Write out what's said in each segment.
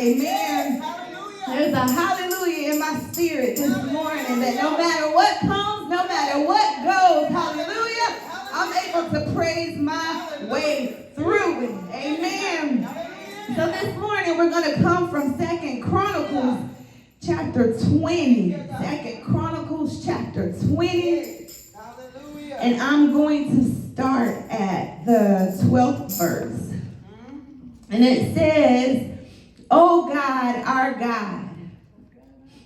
Amen. There's a hallelujah in my spirit this morning that no matter what comes, no matter what goes, hallelujah, I'm able to praise my way through it. Amen. So this morning we're going to come from 2 Chronicles chapter 20. 2 Chronicles chapter 20. And I'm going to start at the 12th verse. And it says, "O God, our God,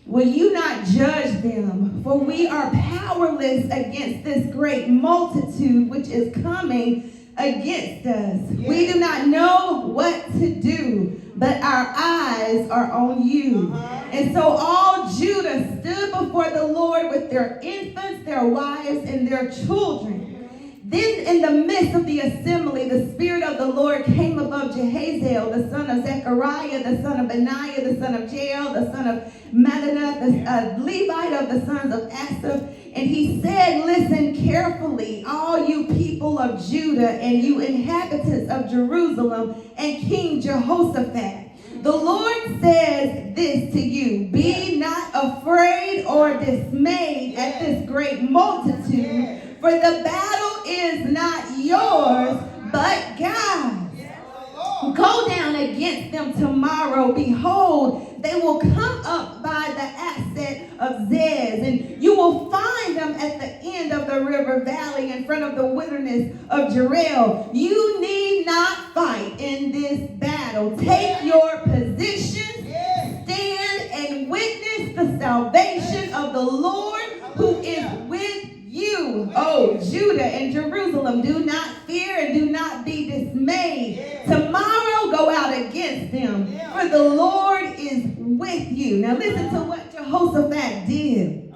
will you not judge them? For we are powerless against this great multitude which is coming against us. We do not know what to do, but our eyes are on you." And so all Judah stood before the Lord with their infants, their wives, and their children. Then in the midst of the assembly, the Spirit of the Lord came above Jehaziel, the son of Zechariah, the son of Benaiah, the son of Jael, the son of Mattaniah, the Levite of the sons of Asaph. And he said, "Listen carefully, all you people of Judah and you inhabitants of Jerusalem and King Jehoshaphat. The Lord says this to you, be not afraid or dismayed at this great multitude, for the battle is not yours, but God's. Go down against them tomorrow. Behold, they will come up by the asset of Zez, and you will find them at the end of the river valley in front of the wilderness of Jerel. You need not fight in this battle. Take your position, stand and witness the salvation of the Lord who is with you, O Judah and Jerusalem. Do not fear and do not be dismayed. Tomorrow go out against them, for the Lord is with you." Now listen to what Jehoshaphat did.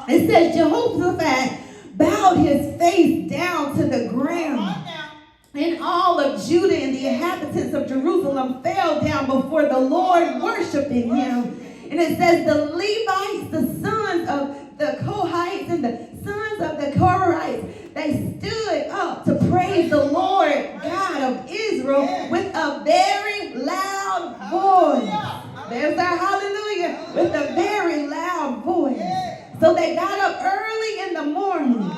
It says Jehoshaphat bowed his face down to the ground. And all of Judah and the inhabitants of Jerusalem fell down before the Lord, worshiping him. And it says the Levites, the sons of the Kohites and the sons of the Korahites, they stood up to praise the Lord God of Israel with a very loud voice. There's our hallelujah, with a very loud voice. So they got up early in the morning,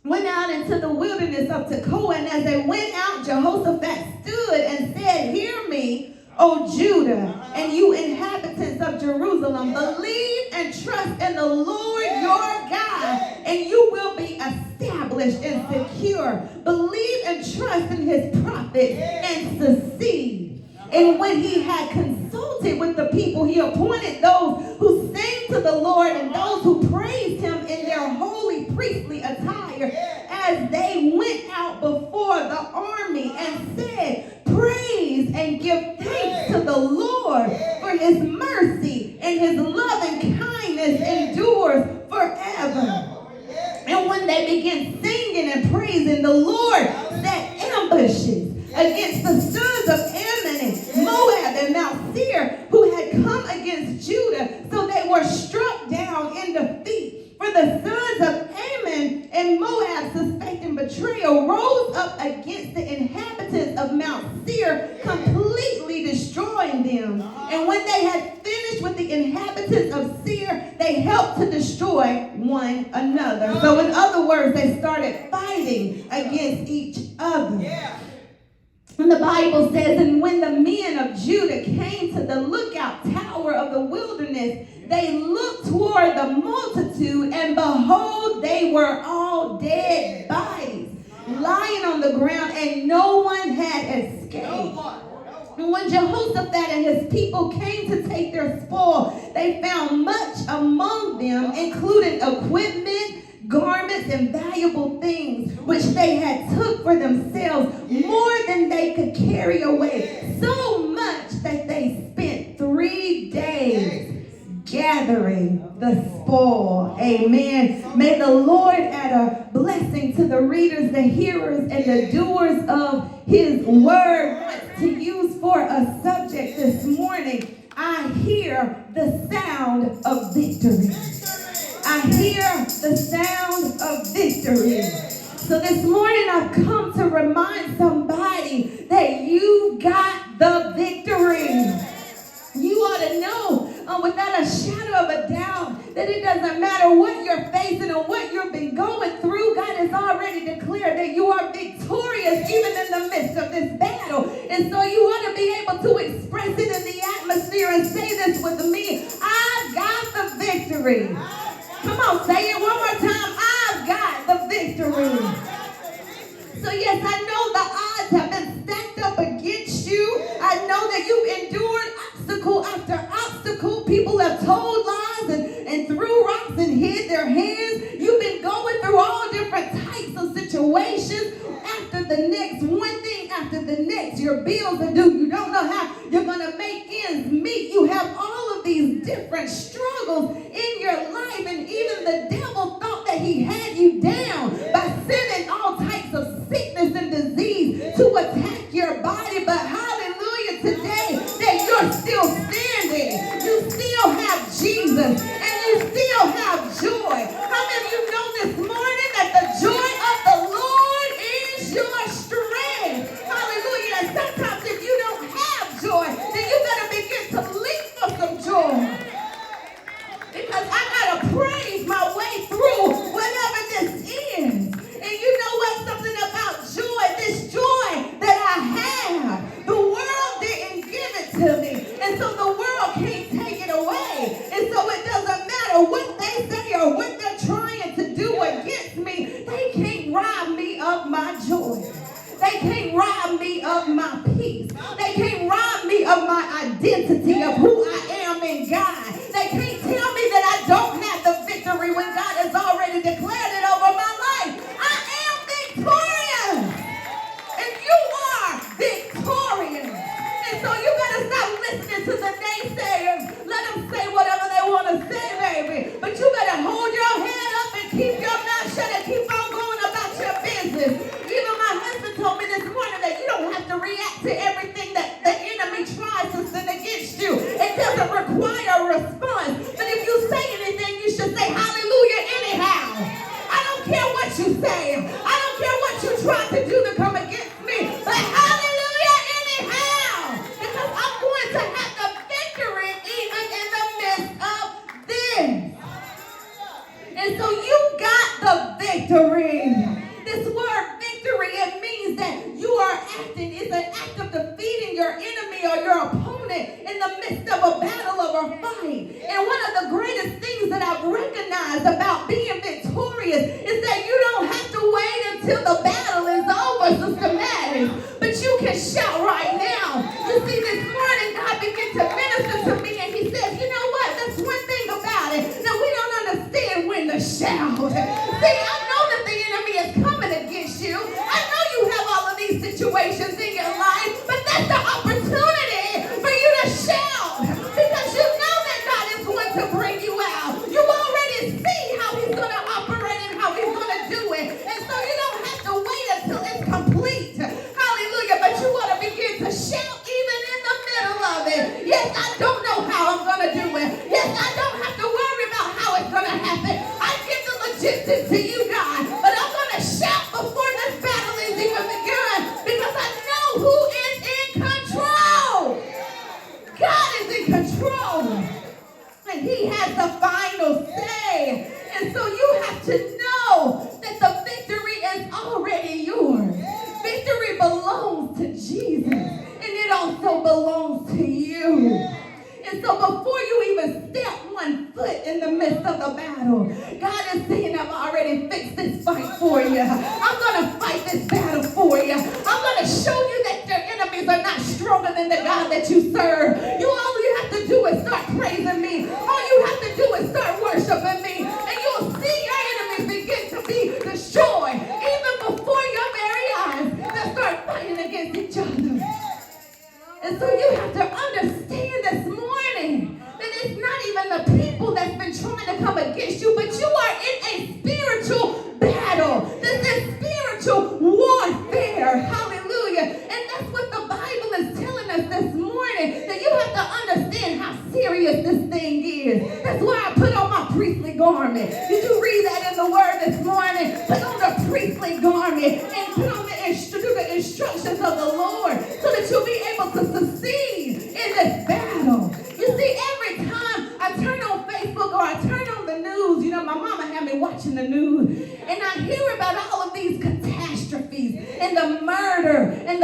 went out into the wilderness of Tekoa, and as they went out, Jehoshaphat stood and said, "Hear me, O Judah, and you inhabitants of Jerusalem, believe and trust in the Lord your God, and you will be established and secure. Believe and trust in his prophets and succeed." And when he had consulted with the people, he appointed those who sang to the Lord and those who praised him in their holy priestly attire as they went out before the army and said, "Praise and give thanks to the Lord, for his mercy and his loving kindness endures forever." And when they began singing and praising, the Lord set ambushes against the sons of Ammon and Moab and Mount Seir, who had come against Judah, so they were struck down in defeat. For the sons of Ammon and Moab, suspecting betrayal, rose up against the inhabitants of Mount Seir, completely destroying them. And when they had finished with the inhabitants of Seir, they helped to destroy one another. So in other words, they started fighting against each other. And the Bible says, "And when the men of Judah came to the lookout tower of the wilderness, they looked toward the multitude, and behold, they were all dead bodies, lying on the ground, and no one had escaped." And when Jehoshaphat and his people came to take their spoil, they found much among them, including equipment, garments, and valuable things, which they had took for themselves, more than they could carry away, so much that they spent 3 days gathering the spoil. Amen. May the Lord add a blessing to the readers, the hearers, and the doers of his word. To use for a subject this morning, I hear the sound of victory. I hear the sound of victory. So this morning I've come to remind somebody that you got the victory. You that it doesn't matter what you're facing or what you've been going through, God has already declared that you are victorious even in the midst of this battle. And so you ought to be able to express it in the atmosphere and say this with me. I've got the victory. Come on, say it one more time. I've got the victory. So yes, I know the odds have been stacked up against you. I know that you've endured obstacle after obstacle. People have told lies and threw rocks and hid their hands. You've been going through all different types of situations. After the next, one thing after the next, your bills are due. You don't know how you're going to make ends meet. You have all of these different struggles in your life, and even the devil thought that he had you down by sending all types of sickness and disease to attack your body. But hallelujah today that you're still standing. You still have Jesus, and you still have joy. How many of you know this morning that the joy of the Lord is your strength? Hallelujah. And sometimes if you don't have joy, then you got to begin to leap for some joy. Because I got to praise my way through whatever this is. And you know what? Something about joy, this joy that I have, the world didn't give it to me. And so the world can't take it away. And so it doesn't matter what they say or what they're trying to do against me. They can't rob me of my joy. They can't rob me of my peace. They can't rob me of my identity of who I am in God. They can't tell me that I don't have the victory when God has already declared it over my life. I am victorious. And you are victorious. And so you better stop listening to the naysayers. Let them say whatever they want to say, baby. But you better hold your head up and keep your mouth shut and keep on going about your business. Even my husband told me this morning that you don't have to react to everything that the enemy tries to send against you. It doesn't require a response. But if you say anything, you should say hallelujah anyhow. I don't care what you say. I don't care what you try to do to come against me. But hallelujah anyhow. Because I'm going to have the victory even in the midst of this. And so you got the victory. This word victory, it means that you are acting. It's an act of defeating your enemy or your opponent in the midst of a battle or a fight. And one of the greatest things that I've recognized about being victorious is that you don't have to wait until the battle is over, Sister Maddie. But you can shout right now. You see, this morning God began to minister to me, and he says, you know what? That's one thing about it. Now, we don't understand when to shout. See, I know that the enemy is coming against you. I know you have all of these situations in your life, but that's the opportunity for you to shout, because you know that God is going to bring you out. You already see how he's going to operate and how he's going to do it. And so you don't have to wait until it's complete. Hallelujah. But you want to begin to shout even in the middle of it. Yes, I don't know how I'm going to do it. Yes, I don't have to worry about how it's going to happen. I give the logistics to you, God. But I'm going to shout before this battle is even begun, because I know who is in control. God is in control. And he has the final say. And so you have to know that the victory is already yours. Victory belongs to Jesus. And it also belongs to you. And so before you even step one foot in the midst of the battle, God is saying, I've already fixed this fight for you. I'm going to fight this battle for you. I'm going to show you that your enemies are not stronger than the God that you serve. All you have to do is start praising me. All you have to do is start worshiping me. And you'll see your enemies begin to be destroyed even before your very eyes. They'll start fighting against each other. And so you have to understand this morning that it's not even the people that's been trying to come against you, but you are in a spiritual battle. This is spiritual warfare. Hallelujah. And that's what the Bible is telling us this morning, that you have to understand how serious this thing is. That's why I put on my priestly garment. Did you read that in the word this morning? Put on the priestly garment and put on the instructions of the Lord, so that you'll be able to succeed in this battle. You see, every time I turn on Facebook or I turn on the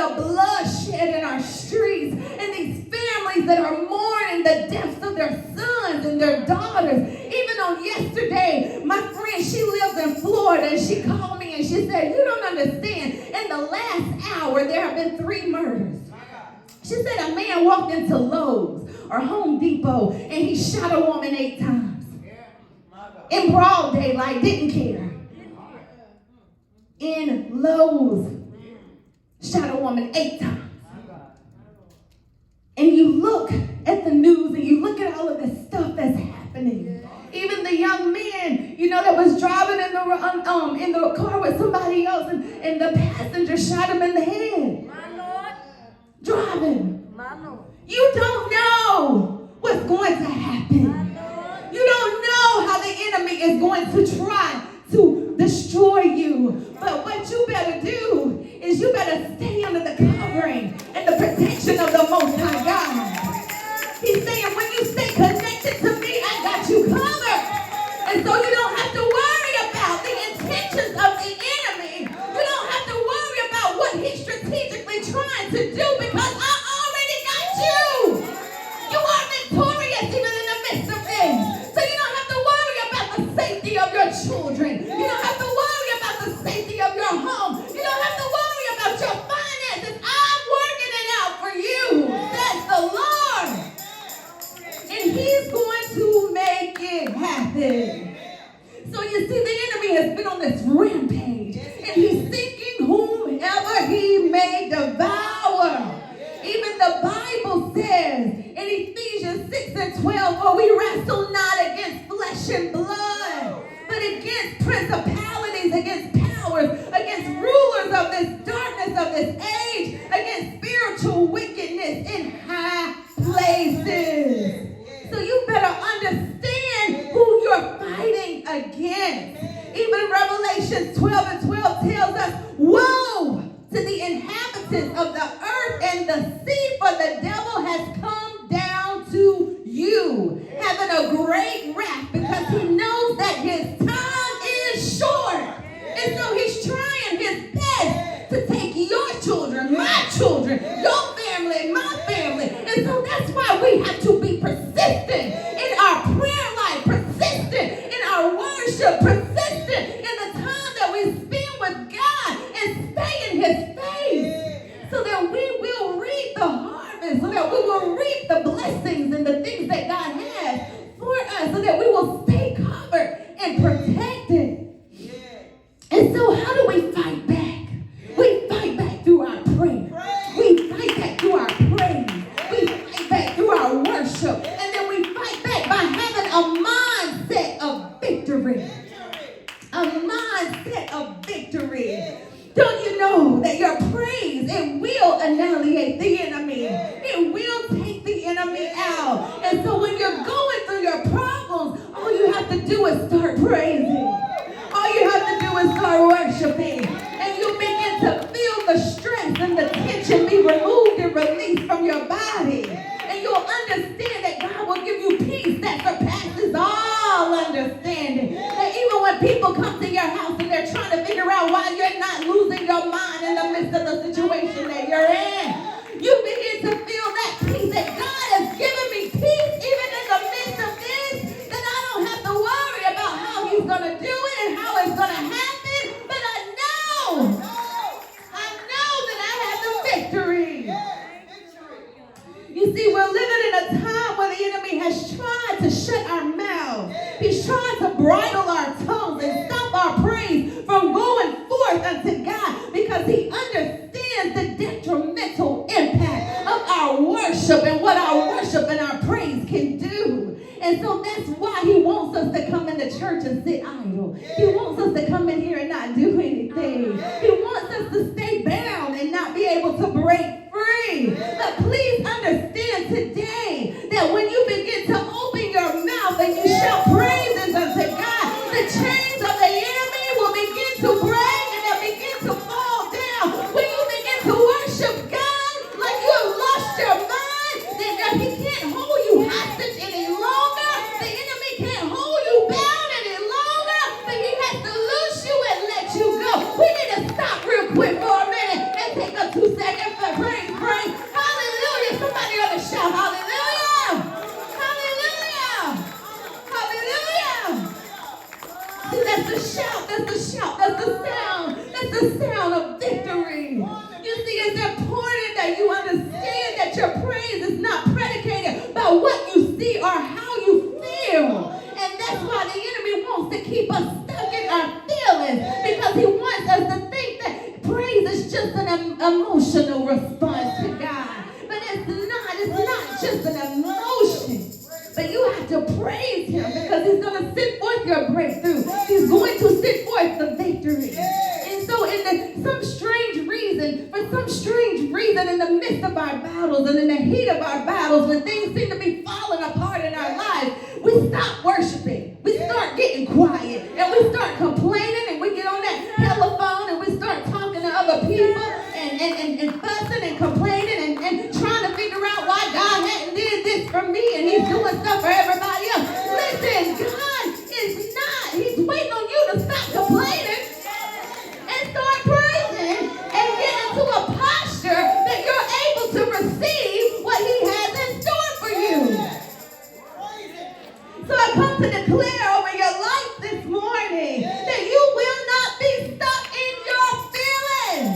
the bloodshed in our streets and these families that are mourning the deaths of their sons and their daughters. Even on yesterday, my friend, she lives in Florida, and she called me and she said, you don't understand. In the last hour, there have been 3 murders. She said a man walked into Lowe's or Home Depot and he shot a woman 8 times. In broad daylight, didn't care. In Lowe's, shot a woman 8 times. And you look at the news and you look at all of this stuff that's happening. Even the young man, that was driving in the car with somebody else, and the passenger shot him in the head. Driving. You don't know what's going to happen. You don't know how the enemy is going to try to destroy you. But what you better do is you better stay under the covering and the protection of the Most High God. He's saying, when you stay connected to me, I got you covered. And so you don't have to worry about the intentions of the enemy. You don't have to worry about what he's strategically trying to do, because I already got you. You are victorious even in the midst of things. So you don't have to worry about the safety of your children. You don't have to worry about the safety of your home. You don't have to worry about your finances. I'm working it out for you. That's the Lord. And he's going to make it happen. So you see, the enemy has been on this rampage, and he's seeking whomever he may devour. Even the Bible says in Ephesians 6:12, for we wrestle not against flesh and blood, but against principalities, against powers, against rulers of this darkness of this age, against spiritual wickedness in high places. So you better understand who you're fighting against. Even Revelation 12:12 tells us, woe to the inhabitants of the earth and the sea, for the devil has come down to you, having a great wrath, because he knows that his time is short. And so he's trying his best to take your children, my children, your family, my family. And so that's why we have to be persistent in our prayer life, persistent in our worship, persistent in the time that we spend with God, and stay in his face, so that we will reap the harvest, so that we will reap the blessings and the things that God has for us, so that we will stay covered and protected. And so how do we fight back? We fight back through our prayer. We fight back through our praise. We fight back through our worship. And then we fight back by having a mindset of victory. A mindset of victory. Don't you know that your praise, it will annihilate the enemy. It will take the enemy out. And so when you're going through your problems, all you have to do is start praising. All you have to do is start worshiping. And you begin to feel the stress and the tension be removed and released from your body. And you'll understand that God will give you peace that surpasses all understanding. That even when people come to your house and they're trying to figure out why you're not losing your mind in the midst of the situation that you're in, you begin to feel that peace, that God has given me peace even in the midst of this, that I don't have to worry about how he's going to do it and how it's going to happen, but I know that I have the victory. You see, we're living in a time where the enemy has tried to shut our mouths. He's trying to bridle our tongues and stop our praise from going forth unto God, because he understands the detrimental impact of our worship and what our worship and our praise can do. And so that's why he wants us to come into church and sit idle. He wants us to come in here and not do anything. He wants us to stay bound and not be able to break free. But please understand today that when you begin to open your mouth and you shout praises unto God, the chains of the enemy will begin to break and they'll begin to fall down. When you begin to worship God like you have lost your mind, then he can't hold you hostage any longer. The enemy can't hold you bound any longer, but he has to loose you and let you go. We need to stop real quick for a minute and take a 2-second that your praise is not predicated by what you see or how you feel. And that's why the enemy wants to keep us stuck in our feelings, because he wants us to think that praise is just an emotional response to God. But it's not just an emotion. But you have to praise him, because he's going to send forth your breakthrough. He's going to send forth the victory. And so for some strange reason, in the midst of our battles and in the heat of our battles, when things seem to be falling apart in our lives, we stop worshiping. We start getting quiet and we start complaining, and we get on that telephone and we start talking to other people and fussing and complaining and trying to figure out why God hadn't did this for me and he's doing stuff for everybody else. Listen, God is not. He's waiting on you to stop complaining and start praising and get into a posture that you're able to receive what he has in store for you. So I come to declare over your life this morning that you will not be stuck in your feelings.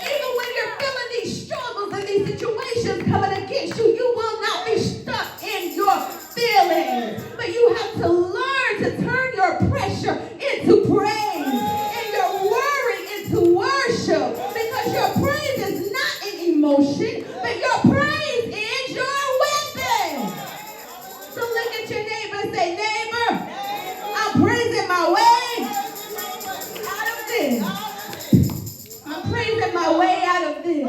Even when you're feeling these struggles and these situations coming against you, you will not be stuck in your feelings. But you have to learn to turn your pressure into praise and your worry into worship, because your praise is not an emotion, but your praise is your weapon. So look at your neighbor and say, neighbor, I'm praising my way out of this. I'm praising my way out of this.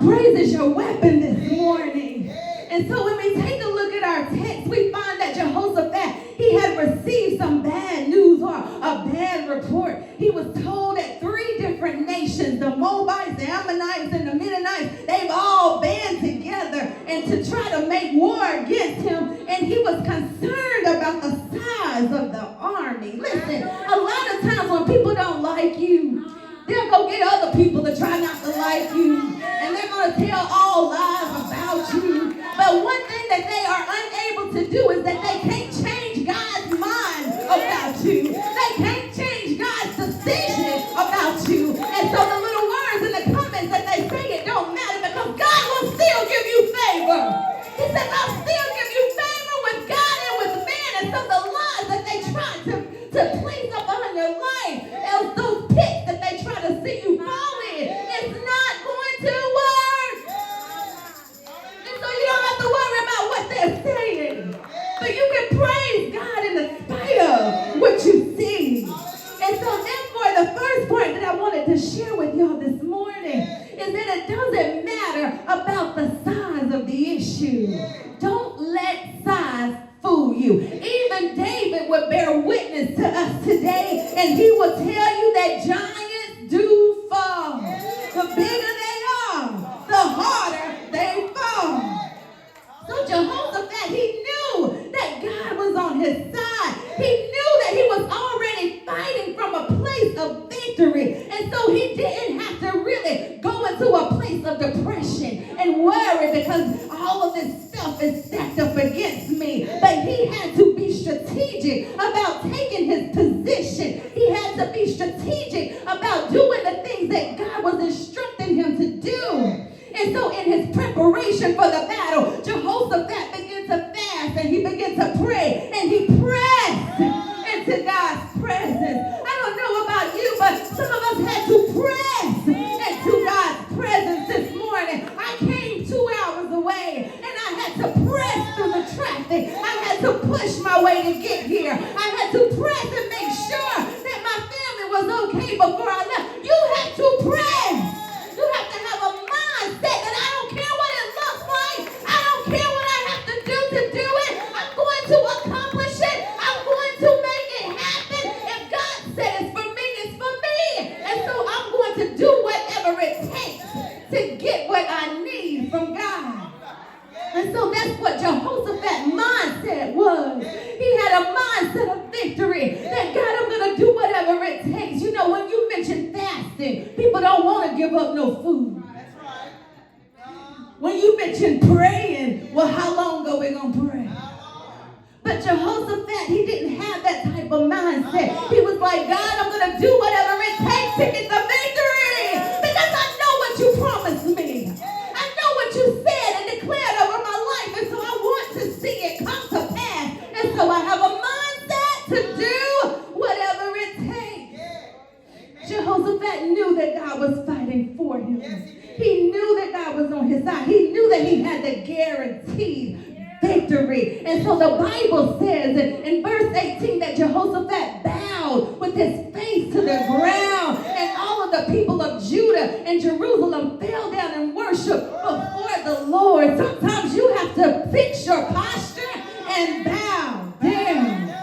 Praise is your weapon this morning. And so when we take a look at our text, we find that Jehoshaphat, he had received some bad news or a bad report. He was told that 3 different nations, the Moabites, the Ammonites, and the Midianites, they've all band together and to try to make war against him. And he was concerned about the size of the army. Listen, a lot of times when people don't like you, they'll go get other people to try not to like you. And they're going to tell all lies about you. But one thing that they are unable to do is that they can't change God's mind about you. They can't change God's decision about you. And so the little words in the comments that they say, it don't matter, because God will still give you favor. He says, I'll still give you favor with God and with man. And so the lies that they try to place upon your life, those pits that they try to see you fall in, it's not going to work. And so you don't have to worry about what they're saying. But you can praise God in the spite of what you see. And so therefore, the first point that I wanted to share with y'all this morning is that it doesn't matter about the size of the issue. Don't let size fool you. Even David would bear witness to us today, and he will tell you that giants do fall. The bigger they are, the harder they fall. So Jehoshaphat, he knew that God was on his side. He knew that he was already fighting from a place of victory. And so he didn't have to really go into a place of depression and worry, because all of this stuff is stacked up against me. But he had to be strategic about taking his position. He had to be strategic about doing the things that God was instructing him to do. And so in his preparation for the battle, Jehoshaphat began to fast and he began to pray, and he pressed into God's presence. I don't know about you, but some of us had to press into God's presence this morning. I came 2 hours away and I had to press through the traffic. I had to push my way to get here. I had to press and make sure that my family was okay before I left. You have to press. You have to have a mindset that I don't care what it looks like. I don't care what I have to do it. I'm going to accomplish it. I'm going to make it happen. If God said it's for me, it's for me. And so I'm going to do whatever it takes to get what I need from God. And so that's what Jehoshaphat's mindset was. He had a mindset of victory. That God, I'm going to do whatever it takes. You know, when you mention fasting, people don't want to give up no food. When you mention praying, well, how long are we going to pray? But Jehoshaphat, he didn't have that type of mindset. He was like, God, I'm going to do whatever it takes to get the victory. Because I know what you promised me. I know prophesy. He knew that he had the guaranteed victory. And so the Bible says in verse 18 that Jehoshaphat bowed with his face to the ground, and all of the people of Judah and Jerusalem fell down and worshiped before the Lord. Sometimes you have to fix your posture and bow down.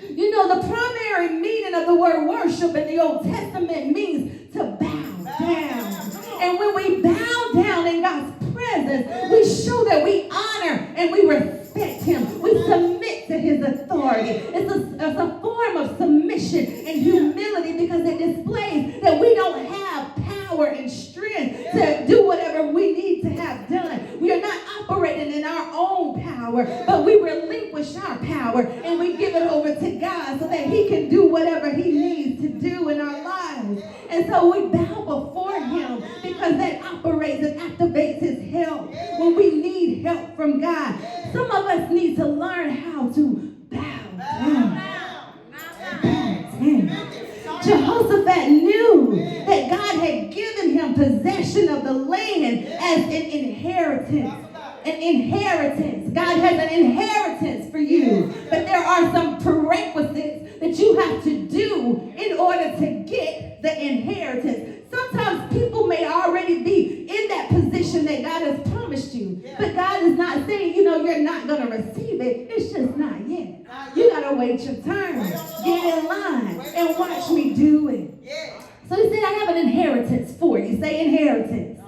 You know, the primary meaning of the word worship in the Old Testament means to bow down. And when we bow down in God's presence, we show that we honor and we respect him. We submit to his authority. It's a form of submission and humility, because it displays that we don't have power and strength to do whatever we need to have done. We are not operating in our own power, but we relinquish our power and we give it over to God so that he can do whatever he needs to do in our lives. And so we bow before him, because that operates and activates his help when we need help from God. Some of us need to learn how to bow down. Jehoshaphat knew that God had given him possession of the land as an inheritance. An inheritance. God has an inheritance for you. But there are some prerequisites that you have to do in order to get the inheritance. Sometimes people may already be in that position that God has promised you. But God is not saying, you're not going to receive it. It's just not yet. You got to wait your turn. Get in line and watch me do it. So he said, I have an inheritance for you. Say inheritance.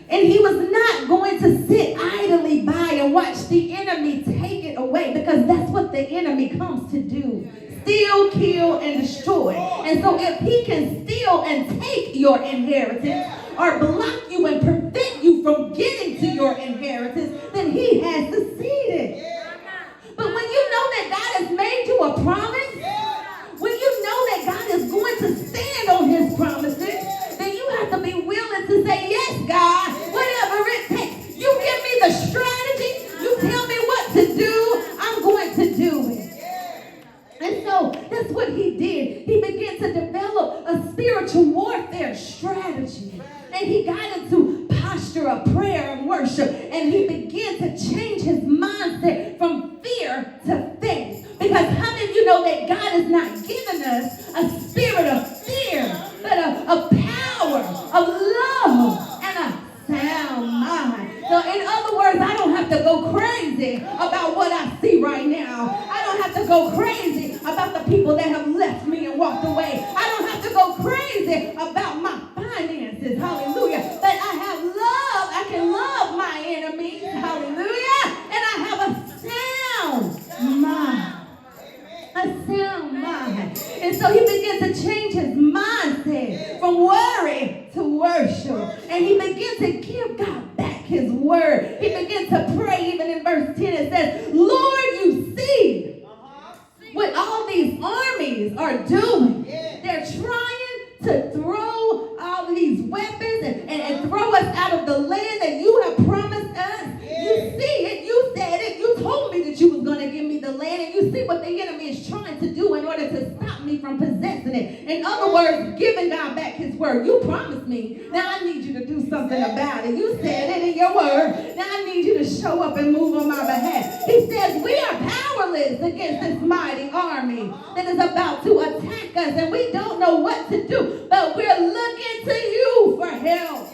And he was not going to sit idly by and watch the enemy take it away, because that's what the enemy comes to do. Steal, kill, and destroy. And so if he can steal and take your inheritance, or block you and prevent you from getting to your inheritance, then he has succeeded. But when you know that God has made you a promise, when you know that God is going to stand on his promises, then you have to be willing to say, yes, God, whatever it takes. You give me the strategy. You tell me what to do. I'm going to do it. And so that's what he did. He began to develop a spiritual warfare strategy. And he got into posture of prayer and worship. And he began to change his mindset from fear to faith. Because how many of you know that God has not given us a spirit of fear, but a power, of love, and a sound mind? So in other words, I don't have to go crazy about what I see right now. I don't have to go crazy about the people that have left me and walked away. I don't have to go crazy about my finances. Hallelujah. But I have love. I can love my enemies. Hallelujah. And I have a sound mind. A sound mind. And so he began to change his mindset from worry to worship. And he began to give God back his word. He began to pray. Even in verse 10 it says, Lord, you see what all these armies are doing. They're trying to throw all these weapons and throw us out of the land that you have promised us. You see it. You said it. You told me that you was going to give me the land. And you see what the enemy is trying to do in order to stop me from possessing it. In other words, giving God back his word. You promised me. Now I need you to do something about it. You said it in your word. Now I need you to show up and move on my behalf. He says we are powerless against this mighty army that is about to attack us. And we don't know what to do. But we're looking to you for help.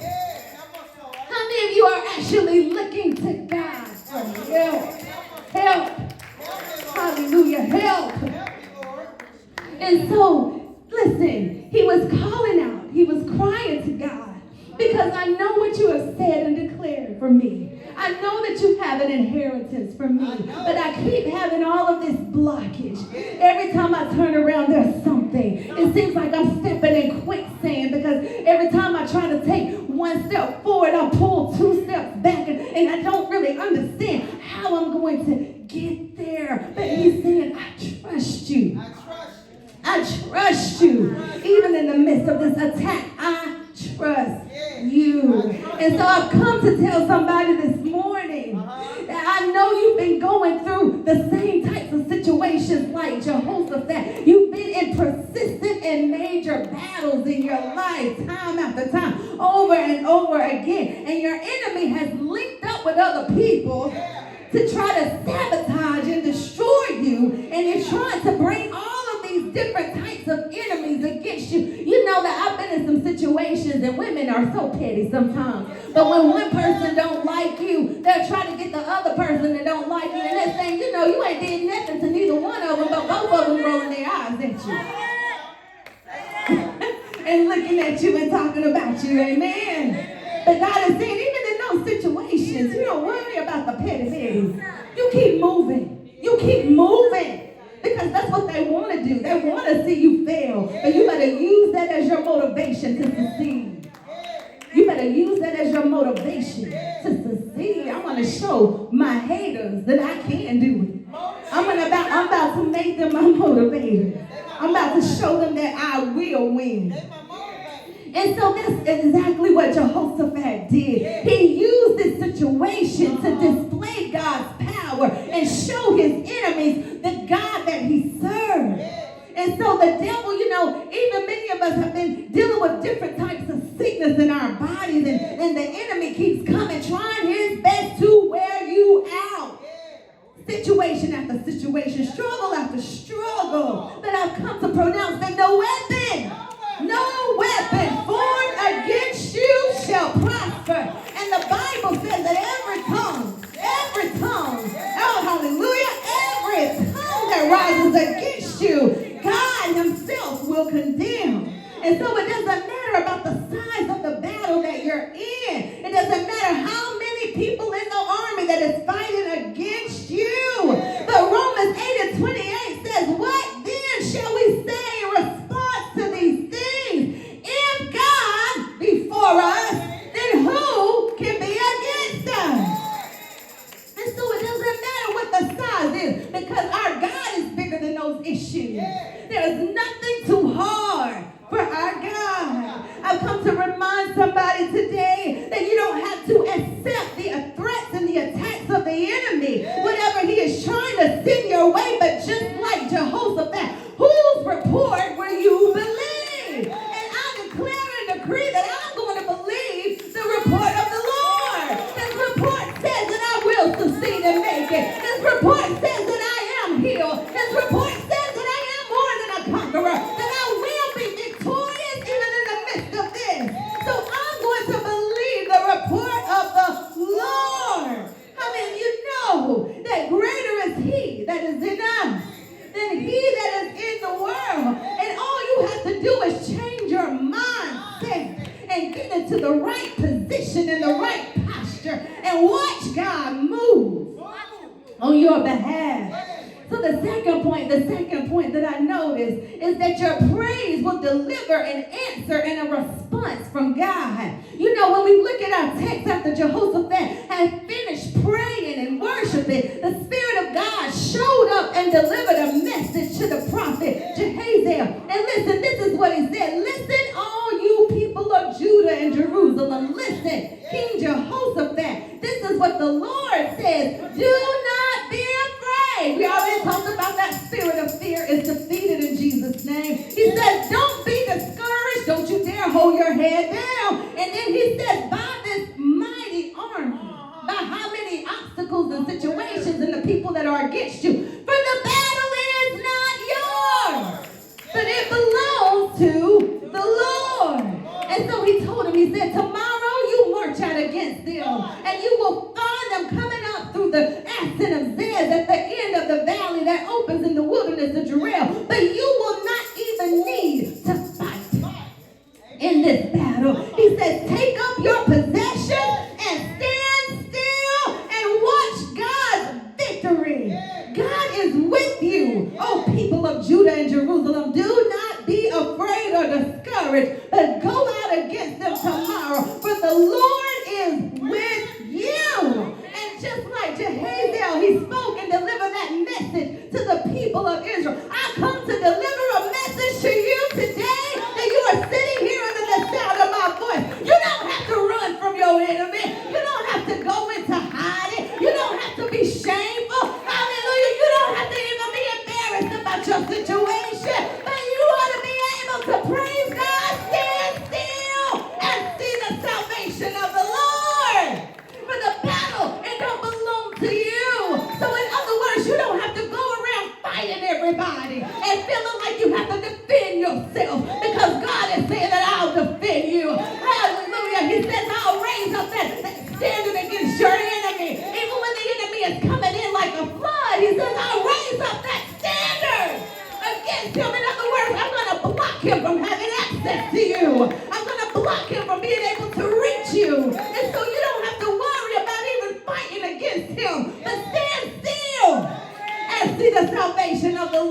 How many of you are actually looking to God for help? Help. Hallelujah. Help. And so, listen, he was calling out. He was crying to God. Because I know what you have said and declared for me. I know that you have an inheritance for me. But I keep having all of this blockage. Every time I turn around, there's something. It seems like I'm stepping in quicksand, because every time I try to take one step forward, I pull two steps back. And I don't really understand how I'm going to get there. But he's saying, I trust you. I trust you. Even in the midst of this attack, I trust you. And so I've come to tell somebody this morning that I know you've been going through the same types of situations like Jehoshaphat. You've been in persistent in major battles in your life, time after time, over and over again. And your enemy has linked up with other people to try to sabotage and destroy you. And it's trying to bring all of these different types of enemies against you. You know that I've been in some situations, and women are so petty sometimes. But when one person don't like you, they'll try to get the other person that don't like you. And next thing you know, you ain't did nothing to neither one of them, but both of them rolling their eyes at you. And looking at you and talking about you. Amen. But God is saying, even in those situations, you don't worry about the petty petties. You keep moving. You keep moving. Because that's what they want to do. They want to see you fail. But you better use that as your motivation to succeed. You better use that as your motivation to succeed. I want to show my haters that I can do it. I'm about to make them my motivators. I'm about to show them that I will win. And so that's exactly what Jehoshaphat did. He used this situation to display God's power and show his enemies the God that he served. And so the devil, you know, even many of us have been dealing with different types of sickness in our bodies, and the enemy keeps coming, trying his best to wear you out. Situation after situation, struggle after struggle, that I've come to pronounce that no weapon formed against you shall prosper. And the Bible says that every tongue, oh hallelujah, every tongue that rises against you, God himself will condemn. And so it doesn't matter about the size of the battle that you're in. It doesn't matter how many people in the army that is fighting against you. But Romans 8:28 says, what then shall we say in response to these things? If God be for us, then who can be against us? And so it doesn't matter what the size is, because our God is bigger than those issues. There's nothing too hard for our God. I've come to remind somebody today that you don't have to accept the threats and the attacks of the enemy, whatever he is trying to send your way. But just like Jehoshaphat, whose report will you believe? And I declare and decree that I'm going to believe the report of the Lord. His report says that I will succeed and make it. His report says that I am healed. His report says that I am more than a conqueror, that I will be victorious even in the midst of this. So I'm going to believe the report of the Lord. I mean, you know that greater is he that is in us than he that is in the world. And all you have to do is change your mindset and get into the right position and the right posture and watch God move on your behalf. So the second point that I noticed is that your praise will deliver an answer and a response from God. You know, when we look at our text after Jehoshaphat had finished praying and worshiping, the Spirit of God showed up and delivered a message to the prophet Jehaziel. And listen, this is what he said. Listen, all you people of Judah and Jerusalem. Listen, King Jehoshaphat. This is what the Lord says. Do not be afraid. We already talked about that spirit of fear is defeated in Jesus' name. He says, don't be discouraged. Don't you dare hold your head down. And then he says, by this mighty army, by how many obstacles and situations and the people that are against you, for the battle is not yours, but it belongs to the Lord. And so he told him, he said, tomorrow you march out against them, and you will find them coming up through the Ascent of Zez at the end of the valley that opens in the wilderness of Jereel. But you will not even need to fight in this battle. He says, take up your possession and stand still and watch God's victory. God is with you, oh people of Judah and Jerusalem. Do not be afraid or discouraged, but go out against them tomorrow, for the Lord is with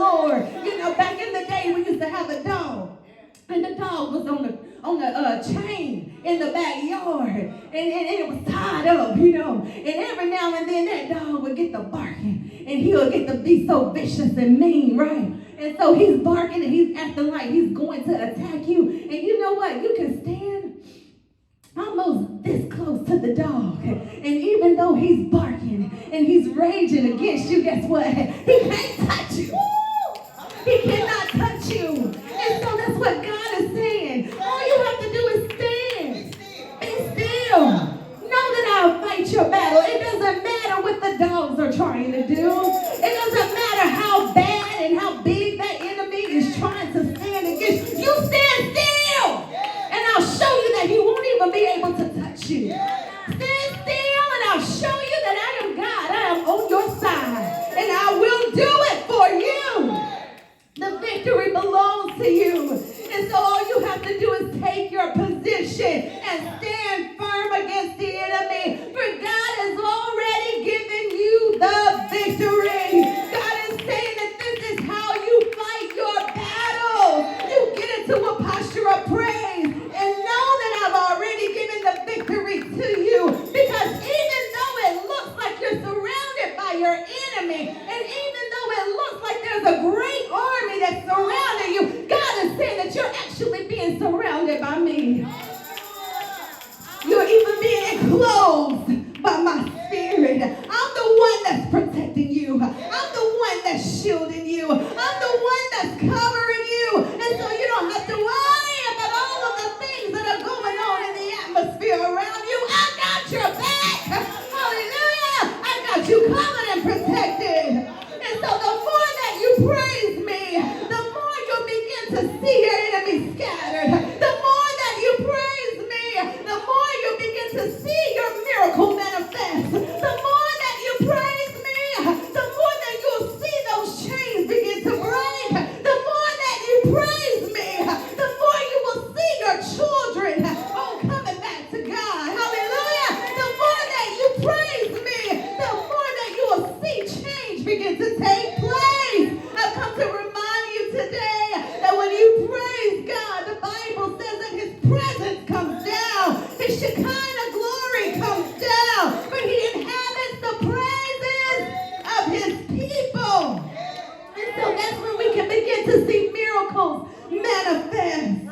Lord. You know, back in the day, we used to have a dog. And the dog was on the chain in the backyard. And it was tied up, you know. And every now and then that dog would get the barking. And he'll get to be so vicious and mean, right? And so he's barking and he's acting like he's going to attack you. And you know what? You can stand almost this close to the dog. And even though he's barking and he's raging against you, guess what? He can't touch you. He cannot touch you. And so that's what God is saying. All you have to do is stand. Be still. Know that I'll fight your battle. It doesn't matter what the dogs are trying to do. It doesn't matter how bad and how big that enemy is trying to stand against. You stand still. And I'll show you that he won't even be able to touch you. Stand still and I'll show you that I am God. I am on your side. And I will do it for you. The victory belongs to you. And so all you have to do is take your position and stand firm against the enemy. For God has already given you the victory. God is saying that this is how you fight your battles. You get into a posture of praise and know that I've already given the victory to you. Because even though it looks like you're surrounded by your enemy, and even though it looks like there's a great army that's surrounding you, God is saying that you're actually being surrounded by me. You're even being enclosed by my spirit. I'm the one that's protecting you. I'm the one that's shielding you. I'm the one that's covering you. And so you don't have to worry about all of the things that are going on in the atmosphere around you. I got your back. Hallelujah. I got you covered and protected. And so the more that you praise me, the more you'll begin to see your enemies scattered. The more that you praise me, the more you'll begin to see your miracle manifest. The more that you praise me, the more that you'll see those chains begin to break. The more that you praise me, the more you will see your children coming back to God. Hallelujah. The more that you praise me, the more that you will see change begin to take place. I've come to remind you today that when you praise God, the Bible says that his presence comes down. His Shekinah glory comes down. For he inhabits the praises of his people. And so that's when we can begin to see miracles manifest.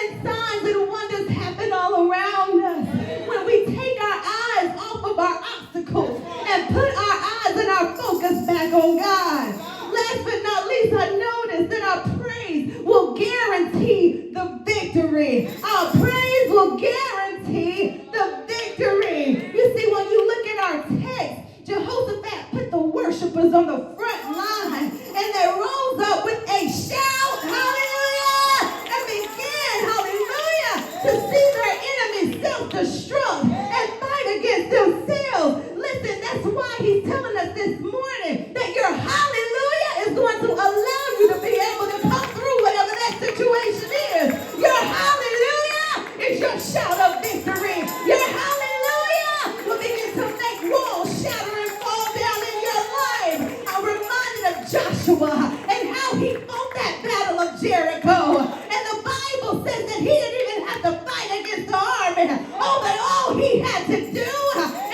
And signs and wonders happen all around us. When we take our eyes off of our obstacles and put our eyes and our focus back on God. Last but not least, I noticed that our praise will guarantee the victory. Our praise will guarantee the victory. You see, when you look at our text, Jehoshaphat put the worshipers on the front line and they rose up with a shout, hallelujah, and began, hallelujah, to see their enemies self-destruct and fight against themselves. Listen, that's why he's telling us this morning that your hallelujah is going to allow you to be able to come through whatever that situation is. Your hallelujah is your shout of victory. Your hallelujah will begin to make walls shatter and fall down in your life. I'm reminded of Joshua and how he fought that battle of Jericho. And the Bible says that he didn't even have to fight against the army. Oh, but all he had to do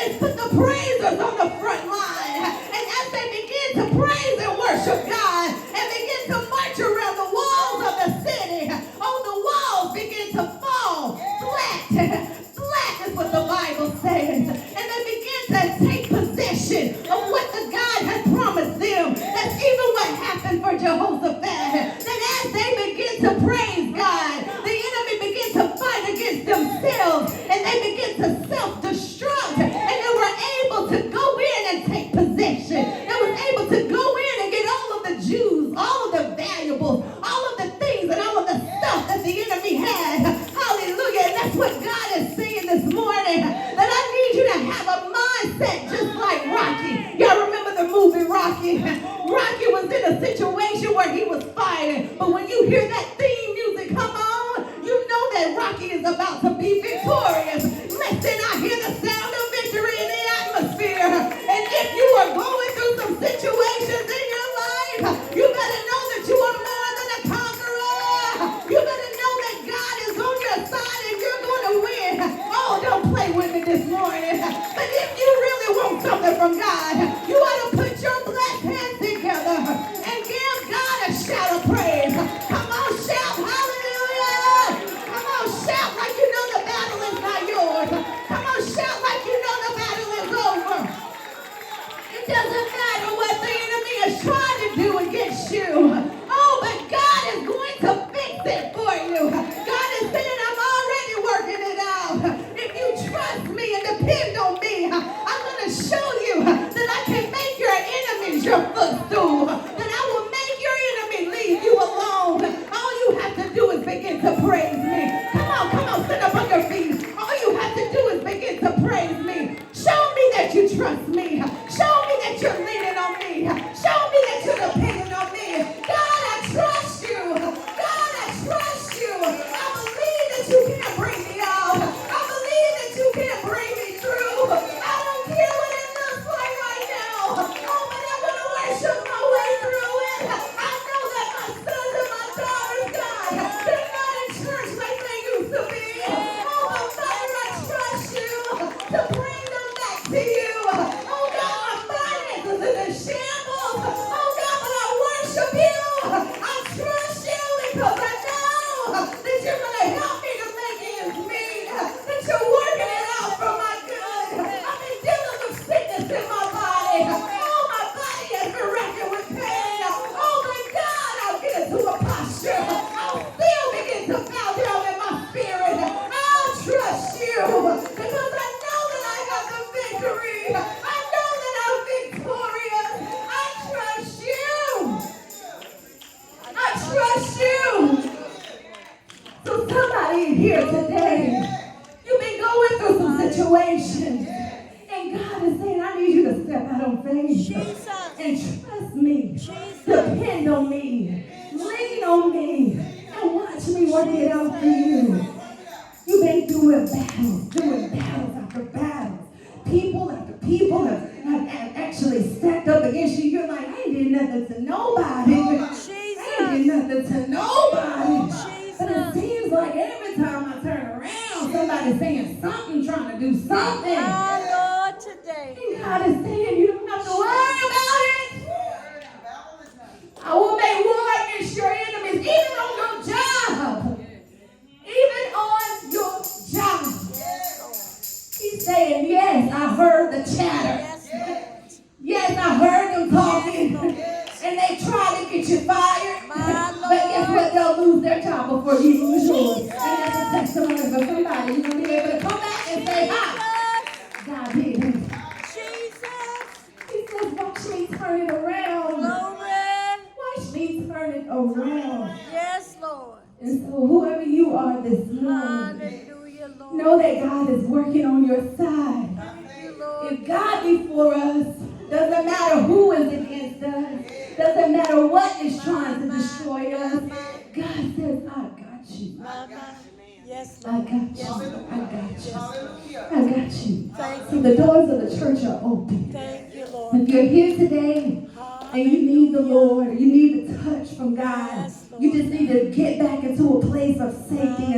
is put the praisers on the front line. And as they begin to praise and worship God and begin to march around the walls of the city, oh, the walls begin to fall flat. Flat is what the Bible says. And they begin to take possession of what the God has promised them. That's even what happened for Jehoshaphat. That as they begin to praise God, the enemy begin to fight against themselves and they begin to self-destruct. And they were able to go in and take possession. They were able to go in and get all of the Jews, all of the valuables, all of the things and all of the stuff that the enemy had. Hallelujah. And that's what God is saying this morning. That I need you to have a mindset just like Rocky. Y'all remember the movie Rocky? Rocky was in a situation where he was fighting. But when you hear that theme music come on, you know that Rocky is about to be victorious. Listen, I hear the sound of victory in the atmosphere. And if you are going through some situations in your life, you better I know that I'm victorious. I trust you. I trust you. So somebody in here today, you've been going through some situations. And God is saying, I need you to step out on faith. And trust me. Depend on me. Lean on me. And watch me work it out for you. You've been doing battles after battles. People after people have actually stacked up against you. You're like, I ain't did nothing to nobody. I ain't did nothing to nobody. But it seems like every time I turn around, somebody's saying something, trying to do something. My Lord, today. And God is saying, you don't have to worry about it. I will make war against your enemies, even on your job. Even on your job. He's saying, yes, I heard the chatter. Yes, I heard them talking. And they try to get you fired. But guess what? They'll lose their job before you lose yours. And that's a testimony for somebody. You're going to be able to come back and say, hi. God did it. He says, watch me turn it around. Watch me turn it around. Yes, Lord. And so whoever you are this morning, Hallelujah, Lord. know that God is working on your side. Thank you, Lord. If God be for us, doesn't matter who is against us, doesn't matter what is trying to destroy us, God says, I got you. Yes, I Lord. got you. I got you. I got you. Thank So the doors of the church are open. Thank you, Lord. If you're here today and you need the Lord, you need a touch from God, Yes, Lord. you just need to get back into a place of safety.